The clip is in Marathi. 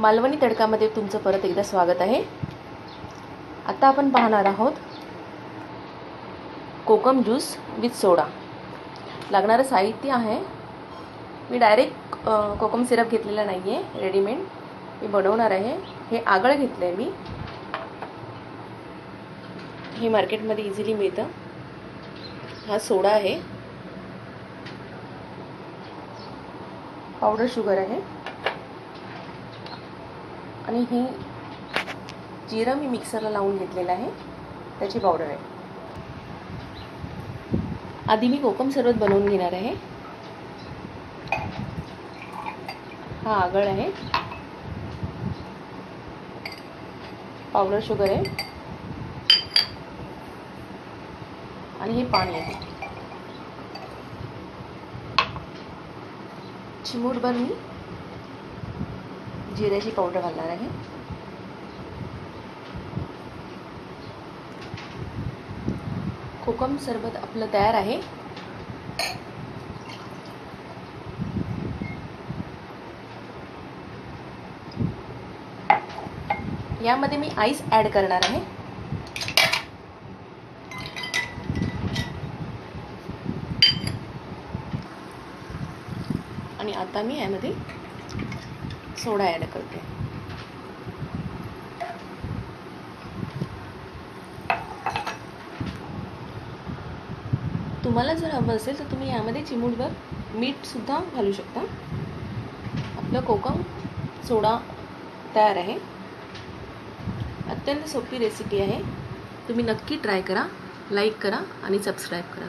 मालवणी तडकामध्ये तुमचं परत एकदा स्वागत आहे। आता आपण पाहणार आहोत कोकम ज्यूस विथ सोडा। लागणारं साहित्य आहे, मी डायरेक्ट कोकम सिरप घेतलेला नाही आहे, रेडीमेड मी बनवणार आहे। हे आगळ घेतलं आहे मी, हे मार्केटमध्ये इझिली मिळतं। हा सोडा आहे, पावडर शुगर आहे आणि ही जिरं मी मिक्सरला लावून घेतलेलं आहे, त्याची पावडर आहे। आधी मी कोकम सरबत बनवून घेणार आहे। हा आगळ आहे, पावडर शुगर आहे आणि हे पाणी आहे। चिमूटभर मी जिऱ्याची पावडर घालणार आहे। कोकम सरबत आपलं तयार आहे। यामध्ये मी आईस ॲड करणार आहे। आणि आता मी यामध्ये सोडा ॲड करते। तुम्हाला जर हवं असेल तर तुम्ही यामध्ये चिमूटभर मीठ सुद्धा घालू शकता। आपलं कोकम सोडा तयार आहे। अत्यंत सोपी रेसिपी आहे, तुम्ही नक्की ट्राय करा, लाईक करा आणि सबस्क्राईब करा।